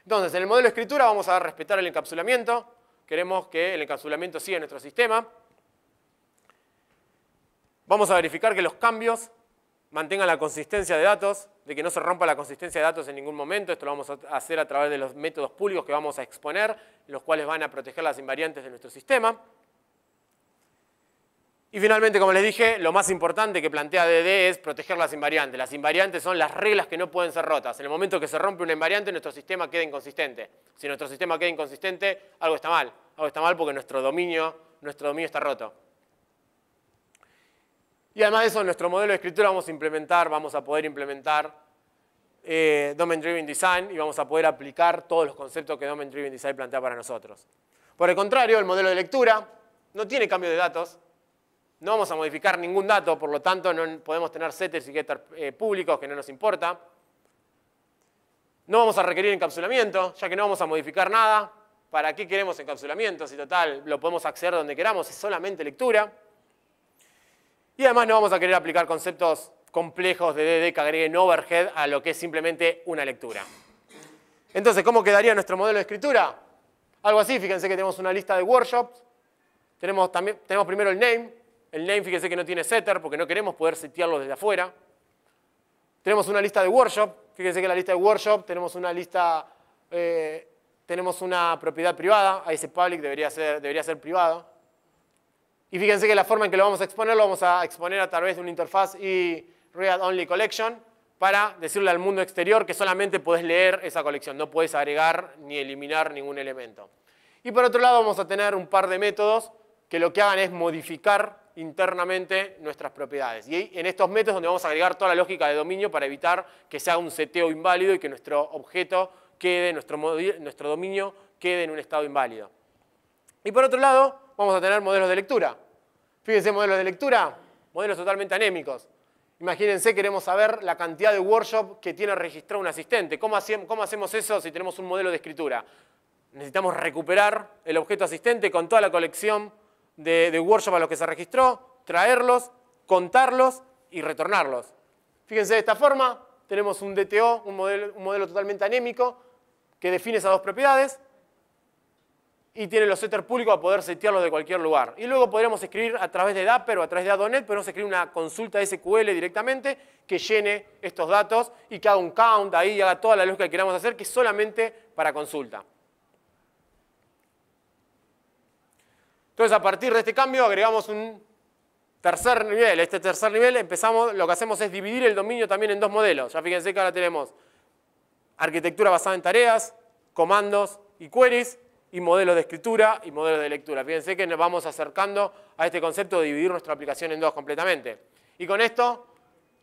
Entonces, en el modelo de escritura vamos a respetar el encapsulamiento. Queremos que el encapsulamiento siga nuestro sistema. Vamos a verificar que los cambios mantengan la consistencia de datos, de que no se rompa la consistencia de datos en ningún momento. Esto lo vamos a hacer a través de los métodos públicos que vamos a exponer, los cuales van a proteger las invariantes de nuestro sistema. Y finalmente, como les dije, lo más importante que plantea DD es proteger las invariantes. Las invariantes son las reglas que no pueden ser rotas. En el momento que se rompe una invariante, nuestro sistema queda inconsistente. Si nuestro sistema queda inconsistente, algo está mal. Algo está mal porque nuestro dominio está roto. Y además de eso, en nuestro modelo de escritura vamos a poder implementar Domain Driven Design y vamos a poder aplicar todos los conceptos que Domain Driven Design plantea para nosotros. Por el contrario, el modelo de lectura no tiene cambio de datos. No vamos a modificar ningún dato, por lo tanto no podemos tener setters y getters públicos que no nos importa. No vamos a requerir encapsulamiento, ya que no vamos a modificar nada. ¿Para qué queremos encapsulamiento? Si total lo podemos acceder donde queramos, es solamente lectura. Y además no vamos a querer aplicar conceptos complejos de DD que agreguen overhead a lo que es simplemente una lectura. Entonces, ¿cómo quedaría nuestro modelo de escritura? Algo así, fíjense que tenemos una lista de workshops. Tenemos primero el name. El name, fíjense que no tiene setter porque no queremos poder setearlo desde afuera. Tenemos una lista de workshop. Fíjense que en la lista de workshop tenemos una propiedad privada. Ahí ese public debería ser privado. Y fíjense que la forma en que lo vamos a exponer a través de una interfaz y read only collection para decirle al mundo exterior que solamente podés leer esa colección. No podés agregar ni eliminar ningún elemento. Y por otro lado vamos a tener un par de métodos que lo que hagan es modificar internamente nuestras propiedades. Y en estos métodos donde vamos a agregar toda la lógica de dominio para evitar que se haga un seteo inválido y que nuestro objeto quede, nuestro dominio quede en un estado inválido. Y por otro lado, vamos a tener modelos de lectura. Fíjense, modelos de lectura, modelos totalmente anémicos. Imagínense, queremos saber la cantidad de workshop que tiene registrado un asistente. ¿Cómo hacemos eso si tenemos un modelo de escritura? Necesitamos recuperar el objeto asistente con toda la colección de workshop a los que se registró, traerlos, contarlos y retornarlos. Fíjense de esta forma, tenemos un DTO, un modelo totalmente anémico que define esas dos propiedades y tiene los setters públicos a poder setearlos de cualquier lugar. Y luego podremos escribir a través de Dapper o a través de Adonet, podemos escribir una consulta SQL directamente que llene estos datos y que haga un count ahí y haga toda la lógica que queramos hacer, que es solamente para consulta. Entonces, a partir de este cambio, agregamos un tercer nivel. Este tercer nivel, lo que hacemos es dividir el dominio también en dos modelos. Ya fíjense que ahora tenemos arquitectura basada en tareas, comandos y queries, y modelos de escritura y modelos de lectura. Fíjense que nos vamos acercando a este concepto de dividir nuestra aplicación en dos completamente. Y con esto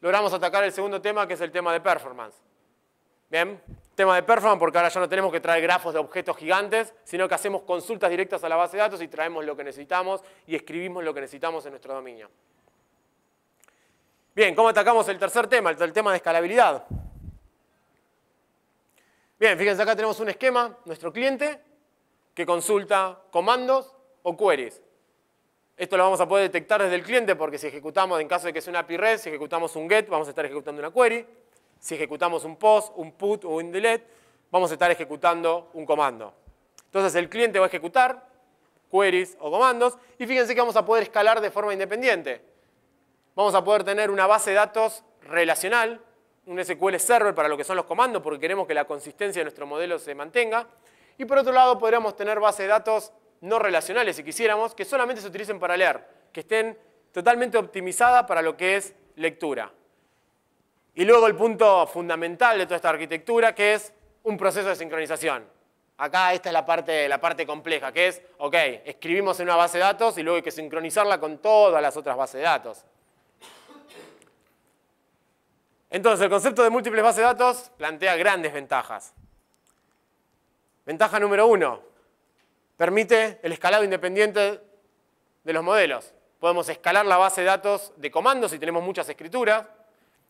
logramos atacar el segundo tema, que es el tema de performance. Bien, tema de performance porque ahora ya no tenemos que traer grafos de objetos gigantes, sino que hacemos consultas directas a la base de datos y traemos lo que necesitamos y escribimos lo que necesitamos en nuestro dominio. Bien, ¿cómo atacamos el tercer tema, el tema de escalabilidad? Bien, fíjense acá tenemos un esquema, nuestro cliente, que consulta comandos o queries. Esto lo vamos a poder detectar desde el cliente porque si ejecutamos, en caso de que sea una API REST, si ejecutamos un GET, vamos a estar ejecutando una query. Si ejecutamos un POST, un PUT o un DELETE, vamos a estar ejecutando un comando. Entonces el cliente va a ejecutar queries o comandos y fíjense que vamos a poder escalar de forma independiente. Vamos a poder tener una base de datos relacional, un SQL Server para lo que son los comandos porque queremos que la consistencia de nuestro modelo se mantenga. Y por otro lado podríamos tener bases de datos no relacionales, si quisiéramos, que solamente se utilicen para leer, que estén totalmente optimizadas para lo que es lectura. Y luego el punto fundamental de toda esta arquitectura, que es un proceso de sincronización. Acá esta es la parte compleja, que es, ok, escribimos en una base de datos y luego hay que sincronizarla con todas las otras bases de datos. Entonces, el concepto de múltiples bases de datos plantea grandes ventajas. Ventaja número 1, permite el escalado independiente de los modelos. Podemos escalar la base de datos de comandos si tenemos muchas escrituras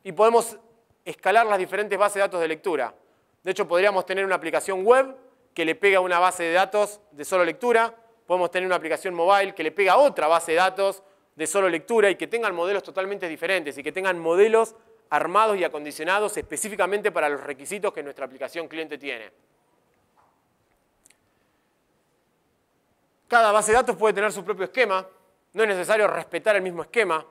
y podemos escalar las diferentes bases de datos de lectura. De hecho, podríamos tener una aplicación web que le pega a una base de datos de solo lectura. Podemos tener una aplicación mobile que le pega a otra base de datos de solo lectura y que tengan modelos totalmente diferentes y que tengan modelos armados y acondicionados específicamente para los requisitos que nuestra aplicación cliente tiene. Cada base de datos puede tener su propio esquema. No es necesario respetar el mismo esquema.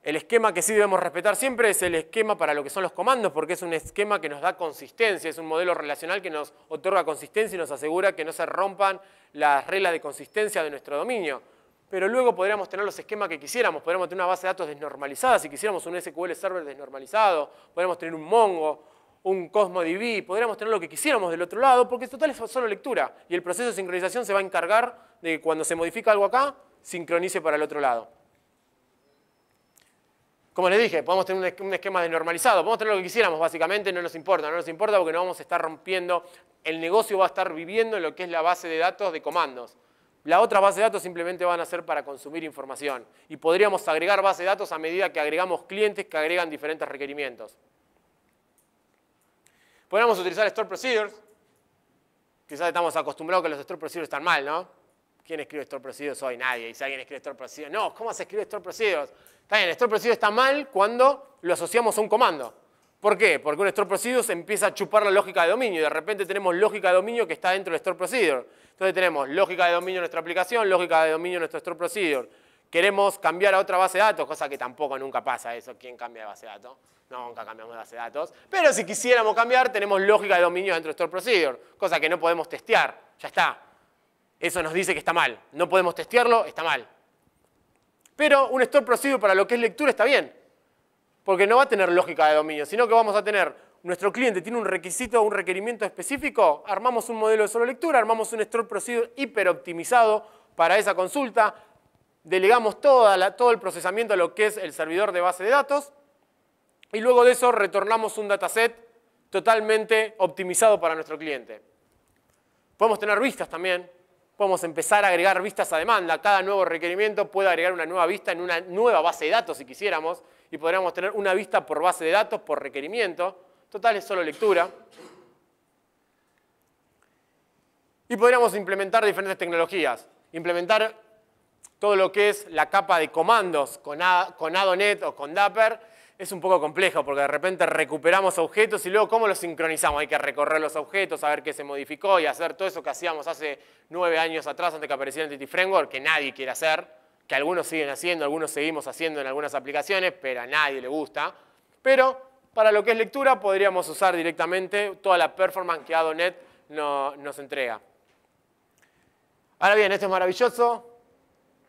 El esquema que sí debemos respetar siempre es el esquema para lo que son los comandos, porque es un esquema que nos da consistencia, es un modelo relacional que nos otorga consistencia y nos asegura que no se rompan las reglas de consistencia de nuestro dominio. Pero luego podríamos tener los esquemas que quisiéramos, podríamos tener una base de datos desnormalizada, si quisiéramos un SQL Server desnormalizado, podríamos tener un Mongo, un CosmoDB, podríamos tener lo que quisiéramos del otro lado, porque total es solo lectura, y el proceso de sincronización se va a encargar de que cuando se modifica algo acá, sincronice para el otro lado. Como les dije, podemos tener un esquema desnormalizado, podemos tener lo que quisiéramos básicamente, no nos importa porque no vamos a estar rompiendo, el negocio va a estar viviendo en lo que es la base de datos de comandos. Las otras bases de datos simplemente van a ser para consumir información y podríamos agregar bases de datos a medida que agregamos clientes que agregan diferentes requerimientos. Podríamos utilizar Store Procedures. Quizás estamos acostumbrados que los Store Procedures están mal, ¿no? ¿Quién escribe Store Procedures hoy? Nadie. ¿Y si alguien escribe Store Procedures? No, ¿cómo se escribe Store Procedures? Está bien, Store Procedures está mal cuando lo asociamos a un comando. ¿Por qué? Porque un Store Procedures empieza a chupar la lógica de dominio y de repente tenemos lógica de dominio que está dentro del Store Procedure. Entonces tenemos lógica de dominio en nuestra aplicación, lógica de dominio en nuestro Store Procedure. Queremos cambiar a otra base de datos, cosa que tampoco nunca pasa eso. ¿Quién cambia de base de datos? Nunca cambiamos de base de datos. Pero si quisiéramos cambiar, tenemos lógica de dominio dentro de Store Procedure, cosa que no podemos testear. Ya está. Eso nos dice que está mal. No podemos testearlo, está mal. Pero un Store Procedure para lo que es lectura está bien. Porque no va a tener lógica de dominio, sino que vamos a tener, nuestro cliente tiene un requisito, un requerimiento específico, armamos un modelo de solo lectura, armamos un Store Procedure hiper optimizado para esa consulta, delegamos todo el procesamiento a lo que es el servidor de base de datos y luego de eso retornamos un dataset totalmente optimizado para nuestro cliente. Podemos tener vistas también, podemos empezar a agregar vistas a demanda. Cada nuevo requerimiento puede agregar una nueva vista en una nueva base de datos si quisiéramos y podríamos tener una vista por base de datos, por requerimiento. Total es solo lectura. Y podríamos implementar diferentes tecnologías. Implementar todo lo que es la capa de comandos con Adonet o con Dapper es un poco complejo porque de repente recuperamos objetos y luego ¿cómo los sincronizamos? Hay que recorrer los objetos, saber qué se modificó y hacer todo eso que hacíamos hace 9 años atrás antes que apareciera Entity Framework, que nadie quiere hacer, que algunos siguen haciendo, algunos seguimos haciendo en algunas aplicaciones, pero a nadie le gusta. Pero para lo que es lectura podríamos usar directamente toda la performance que Adonet nos entrega. Ahora bien, esto es maravilloso,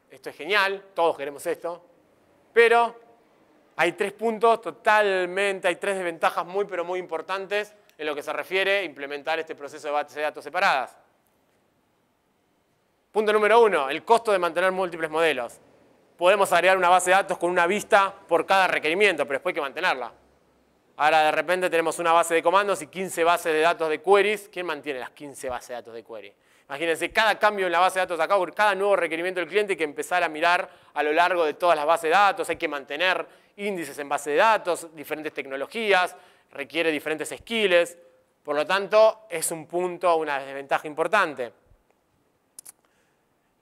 esto es genial, todos queremos esto, pero hay 3 puntos totalmente, hay 3 desventajas muy pero muy importantes en lo que se refiere a implementar este proceso de bases de datos separadas. Punto número 1, el costo de mantener múltiples modelos. Podemos agregar una base de datos con una vista por cada requerimiento, pero después hay que mantenerla. Ahora de repente tenemos una base de comandos y 15 bases de datos de queries. ¿Quién mantiene las 15 bases de datos de query? Imagínense, cada cambio en la base de datos acá, cada nuevo requerimiento del cliente hay que empezar a mirar a lo largo de todas las bases de datos, hay que mantener índices en base de datos, diferentes tecnologías, requiere diferentes skills. Por lo tanto, es un punto, una desventaja importante.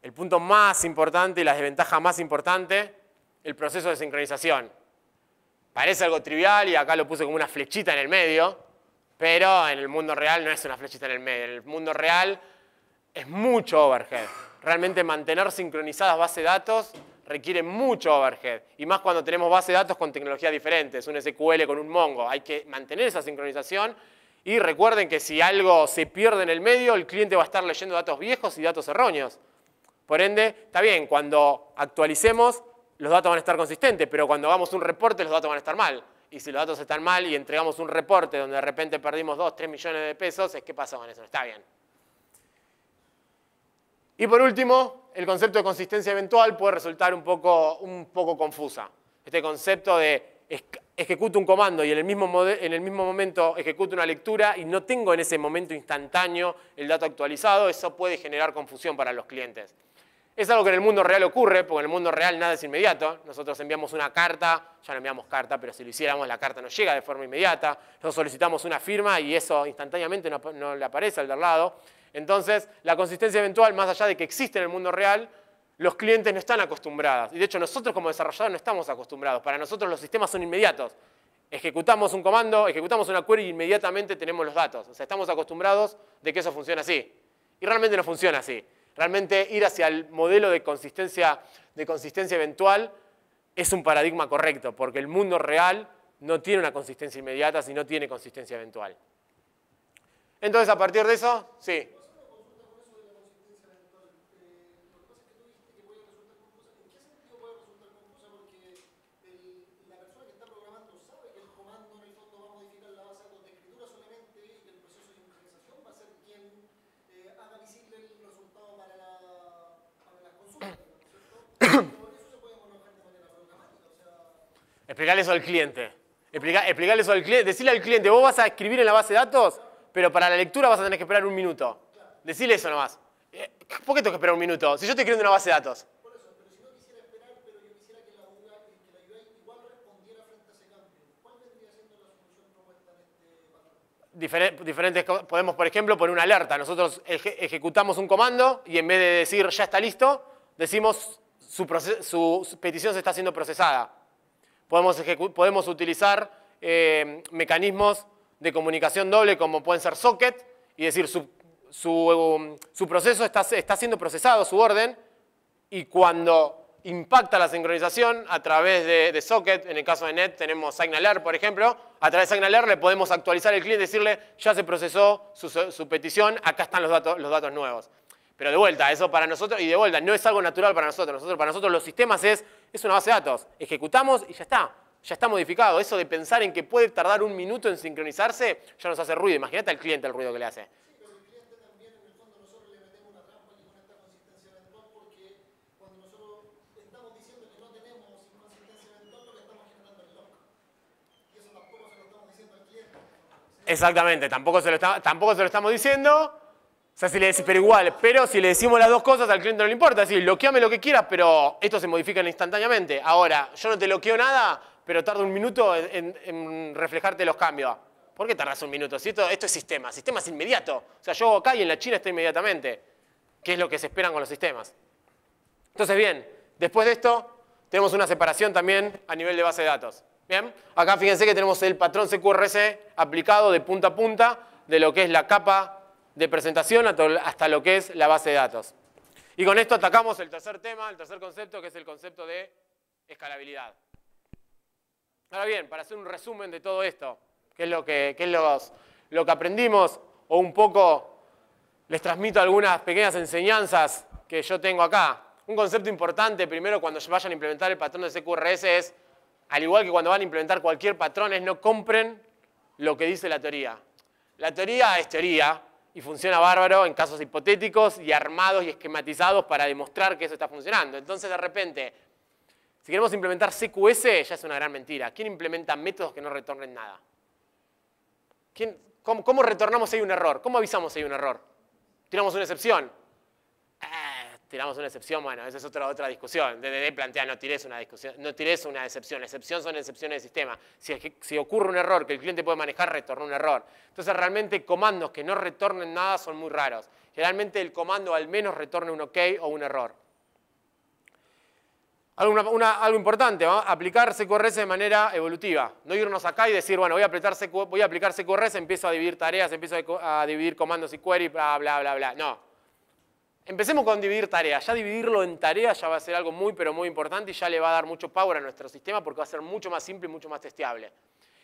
el punto más importante y la desventaja más importante, el proceso de sincronización. Parece algo trivial y acá lo puse como una flechita en el medio, pero en el mundo real no es una flechita en el medio. En el mundo real es mucho overhead. Realmente mantener sincronizadas bases de datos requiere mucho overhead. Y más cuando tenemos bases de datos con tecnologías diferentes, un SQL con un Mongo. Hay que mantener esa sincronización. Y recuerden que si algo se pierde en el medio, el cliente va a estar leyendo datos viejos y datos erróneos. Por ende, está bien, cuando actualicemos, los datos van a estar consistentes, pero cuando hagamos un reporte, los datos van a estar mal. Y si los datos están mal y entregamos un reporte donde de repente perdimos 2, 3 millones de pesos, ¿qué pasa con eso? No está bien. Y por último, el concepto de consistencia eventual puede resultar un poco confusa. Este concepto de ejecuto un comando y en el mismo momento ejecuto una lectura y no tengo en ese momento instantáneo el dato actualizado, eso puede generar confusión para los clientes. Es algo que en el mundo real ocurre, porque en el mundo real nada es inmediato. Nosotros enviamos una carta, ya no enviamos carta, pero si lo hiciéramos la carta no llega de forma inmediata. Nosotros solicitamos una firma y eso instantáneamente no le aparece al de al lado. Entonces, la consistencia eventual, más allá de que existe en el mundo real, los clientes no están acostumbrados. Y de hecho nosotros como desarrolladores no estamos acostumbrados. Para nosotros los sistemas son inmediatos. Ejecutamos un comando, ejecutamos una query y inmediatamente tenemos los datos. O sea, estamos acostumbrados de que eso funciona así. Y realmente no funciona así. Realmente ir hacia el modelo de consistencia eventual es un paradigma correcto, porque el mundo real no tiene una consistencia inmediata, sino tiene consistencia eventual. Entonces, a partir de eso, sí. Explicarle eso al cliente. Explicarle eso al cliente. Decirle al cliente, vos vas a escribir en la base de datos, pero para la lectura vas a tener que esperar un minuto. Decirle eso nomás. ¿Por qué tengo que esperar un minuto? Si yo estoy escribiendo una base de datos. Por eso, pero si no quisiera esperar, pero yo quisiera que la UI igual respondiera frente a ese cambio. ¿Cuál vendría siendo la solución propuesta en este patrón? Diferentes, podemos, por ejemplo, poner una alerta. Nosotros ejecutamos un comando y en vez de decir ya está listo, decimos su petición se está siendo procesada. Podemos utilizar mecanismos de comunicación doble como pueden ser socket y decir su proceso está siendo procesado, su orden, y cuando impacta la sincronización a través de socket, en el caso de Net tenemos SignAlert, por ejemplo, a través de SignAlert le podemos actualizar al cliente y decirle ya se procesó su petición, acá están los datos nuevos. Pero de vuelta, eso para nosotros, y de vuelta, no es algo natural para nosotros. Para nosotros los sistemas es una base de datos. Ejecutamos y ya está modificado. Eso de pensar en que puede tardar un minuto en sincronizarse, ya nos hace ruido. Imagínate al cliente el ruido que le hace. Sí, pero el cliente también, en el fondo, nosotros le metemos una trampa aquí con esta consistencia eventual porque cuando nosotros estamos diciendo que no tenemos inconsistencia eventual, lo que estamos generando el lock. Y eso tampoco se lo estamos diciendo al cliente. Exactamente, tampoco se lo estamos diciendo. O sea, pero igual, pero si le decimos las dos cosas al cliente no le importa, es decir, bloqueame lo que quieras, pero esto se modifica instantáneamente. Ahora, yo no te bloqueo nada, pero tarda un minuto en reflejarte los cambios. ¿Por qué tardas un minuto? Si esto es sistema es inmediato. O sea, yo acá y en la China está inmediatamente, que es lo que se esperan con los sistemas. Entonces, bien, después de esto, tenemos una separación también a nivel de base de datos. Bien, acá fíjense que tenemos el patrón CQRS aplicado de punta a punta de lo que es la capa de presentación hasta lo que es la base de datos. Y con esto atacamos el tercer tema, el tercer concepto, que es el concepto de escalabilidad. Ahora bien, para hacer un resumen de todo esto, ¿qué es lo que aprendimos? O un poco les transmito algunas pequeñas enseñanzas que yo tengo acá. Un concepto importante primero cuando vayan a implementar el patrón de CQRS es, al igual que cuando van a implementar cualquier patrón, es no compren lo que dice la teoría. La teoría es teoría, y funciona bárbaro en casos hipotéticos y armados y esquematizados para demostrar que eso está funcionando. Entonces, de repente, si queremos implementar CQS, ya es una gran mentira. ¿Quién implementa métodos que no retornen nada? ¿Cómo retornamos si hay un error? ¿Cómo avisamos si hay un error? ¿Tiramos una excepción? Tiramos una excepción, bueno, esa es otra discusión. DDD plantea no tires una excepción. La excepción son excepciones de sistema. Si ocurre un error que el cliente puede manejar, retorna un error. Entonces realmente comandos que no retornen nada son muy raros. generalmente el comando al menos retorne un OK o un error. Algo importante, ¿no? Aplicar CQRS de manera evolutiva. No irnos acá y decir, bueno, voy a aplicar CQRS, empiezo a dividir tareas, empiezo a dividir comandos y query, bla, bla, bla, bla. No. Empecemos con dividir tareas. Ya dividirlo en tareas ya va a ser algo muy, pero muy importante y ya le va a dar mucho power a nuestro sistema porque va a ser mucho más simple y mucho más testeable.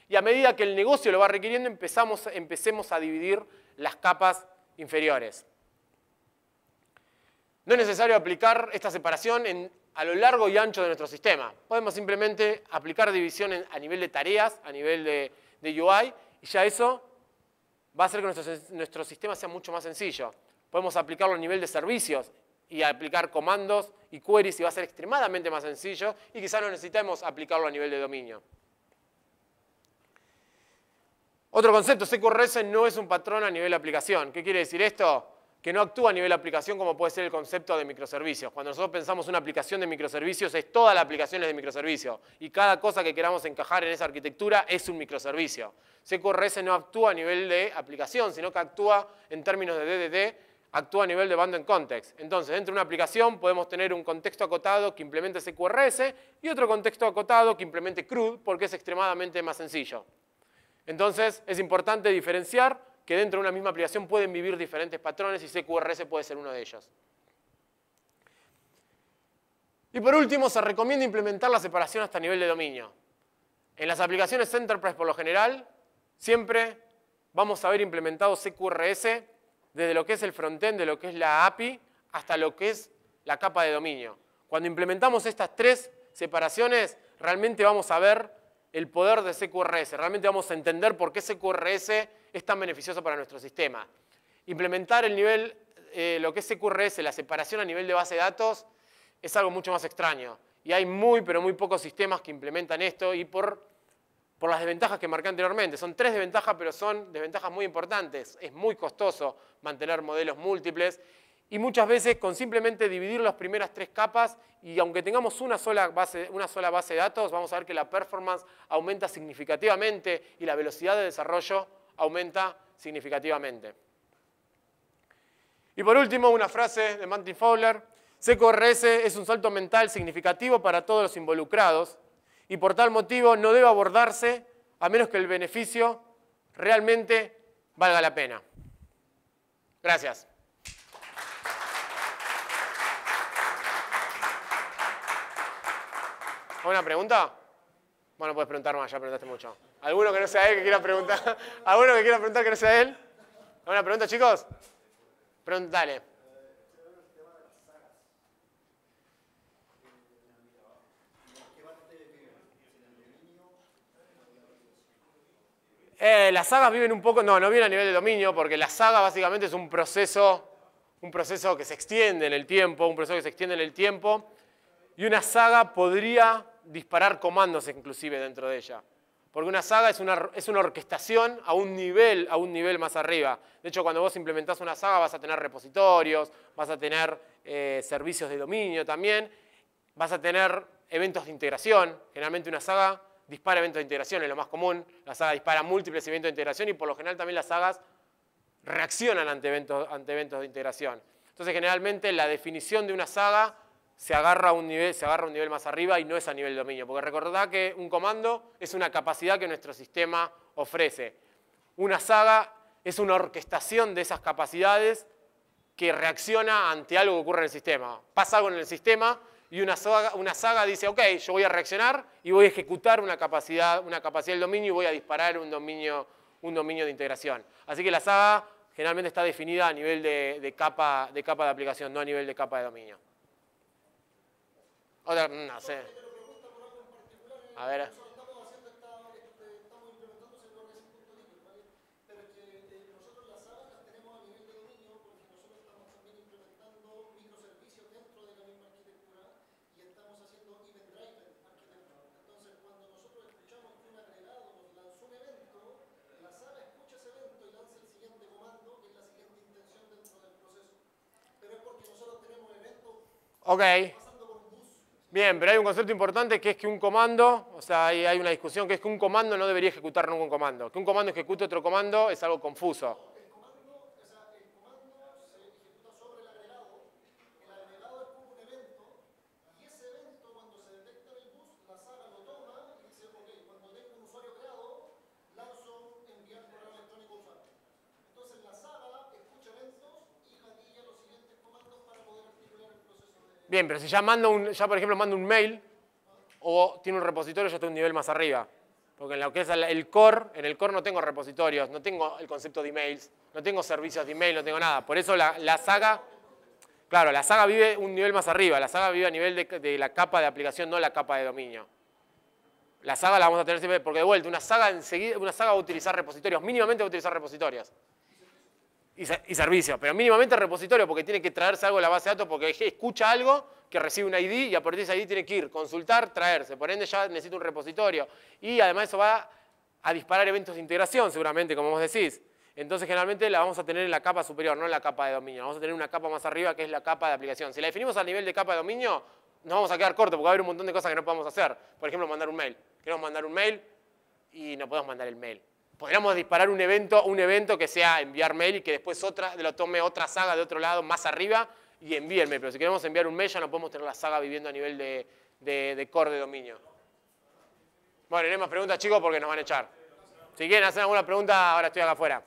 Y a medida que el negocio lo va requiriendo, empecemos a dividir las capas inferiores. No es necesario aplicar esta separación a lo largo y ancho de nuestro sistema. Podemos simplemente aplicar división a nivel de tareas, a nivel de UI, y ya eso va a hacer que nuestro sistema sea mucho más sencillo. Podemos aplicarlo a nivel de servicios y aplicar comandos y queries y va a ser extremadamente más sencillo y quizás no necesitemos aplicarlo a nivel de dominio. Otro concepto, CQRS no es un patrón a nivel de aplicación. ¿Qué quiere decir esto? Que no actúa a nivel de aplicación como puede ser el concepto de microservicios. Cuando nosotros pensamos una aplicación de microservicios, es toda la aplicación de microservicio. Y cada cosa que queramos encajar en esa arquitectura es un microservicio. CQRS no actúa a nivel de aplicación, sino que actúa en términos de DDD, actúa a nivel de bundle context. Entonces, dentro de una aplicación podemos tener un contexto acotado que implemente CQRS y otro contexto acotado que implemente CRUD, porque es extremadamente más sencillo. Entonces, es importante diferenciar que dentro de una misma aplicación pueden vivir diferentes patrones y CQRS puede ser uno de ellos. Y por último, se recomienda implementar la separación hasta nivel de dominio. En las aplicaciones Enterprise, por lo general, siempre vamos a ver implementado CQRS desde lo que es el frontend, de lo que es la API, hasta lo que es la capa de dominio. Cuando implementamos estas tres separaciones, realmente vamos a ver el poder de CQRS. Realmente vamos a entender por qué CQRS es tan beneficioso para nuestro sistema. Implementar el nivel, lo que es CQRS, la separación a nivel de base de datos, es algo mucho más extraño. Y hay pero muy pocos sistemas que implementan esto y por las desventajas que marqué anteriormente. Son tres desventajas, pero son desventajas muy importantes. Es muy costoso mantener modelos múltiples y muchas veces con simplemente dividir las primeras tres capas y aunque tengamos una sola base de datos, vamos a ver que la performance aumenta significativamente y la velocidad de desarrollo aumenta significativamente. Y por último, una frase de Martin Fowler: CQRS es un salto mental significativo para todos los involucrados y por tal motivo no debe abordarse a menos que el beneficio realmente valga la pena. Gracias. ¿Alguna pregunta? Bueno, puedes preguntar más, ya preguntaste mucho. ¿Alguno que no sea él que quiera preguntar? ¿Alguno que quiera preguntar que no sea él? ¿Alguna pregunta, chicos? Dale. Las sagas viven un poco, no viven a nivel de dominio, porque la saga básicamente es un proceso que se extiende en el tiempo, y una saga podría disparar comandos inclusive dentro de ella. Porque una saga es una orquestación a un nivel más arriba. De hecho, cuando vos implementás una saga vas a tener repositorios, vas a tener servicios de dominio también, vas a tener eventos de integración. Generalmente una saga dispara eventos de integración, es lo más común. La saga dispara múltiples eventos de integración y por lo general también las sagas reaccionan ante eventos de integración. Entonces, generalmente la definición de una saga se agarra a un nivel más arriba y no es a nivel de dominio. Porque recordad que un comando es una capacidad que nuestro sistema ofrece. Una saga es una orquestación de esas capacidades que reacciona ante algo que ocurre en el sistema. Pasa algo en el sistema y una saga dice, ok, yo voy a reaccionar y voy a ejecutar una capacidad del dominio y voy a disparar un dominio de integración. Así que la saga generalmente está definida a nivel de capa de aplicación, no a nivel de capa de dominio. Otra, no sé. A ver. Ok. Bien, pero hay un concepto importante que es que un comando, o sea, hay una discusión que es que un comando no debería ejecutar ningún comando. Que un comando ejecute otro comando es algo confuso. Bien, pero si ya por ejemplo mando un mail o tiene un repositorio, ya está un nivel más arriba. Porque en lo que es el core, en el core no tengo repositorios, no tengo el concepto de emails, no tengo servicios de email, no tengo nada. Por eso la saga, claro, la saga vive un nivel más arriba. La saga vive a nivel de la capa de aplicación, no la capa de dominio. La saga la vamos a tener siempre, porque de vuelta, una saga va a utilizar repositorios, mínimamente va a utilizar repositorios. Y servicios, pero mínimamente repositorio, porque tiene que traerse algo a la base de datos, porque escucha algo que recibe un ID y a partir de ese ID tiene que ir, consultar, traerse. Por ende ya necesita un repositorio. Y además eso va a disparar eventos de integración, seguramente, como vos decís. Entonces generalmente la vamos a tener en la capa superior, no en la capa de dominio. Vamos a tener una capa más arriba que es la capa de aplicación. Si la definimos al nivel de capa de dominio, nos vamos a quedar cortos porque va a haber un montón de cosas que no podemos hacer. Por ejemplo, mandar un mail. Queremos mandar un mail y no podemos mandar el mail. Podríamos disparar un evento que sea enviar mail y que después lo tome otra saga de otro lado más arriba y envíe el mail. Pero si queremos enviar un mail ya no podemos tener la saga viviendo a nivel de core de dominio. Bueno, no hay más preguntas, chicos, porque nos van a echar. Si quieren hacer alguna pregunta, ahora estoy acá afuera.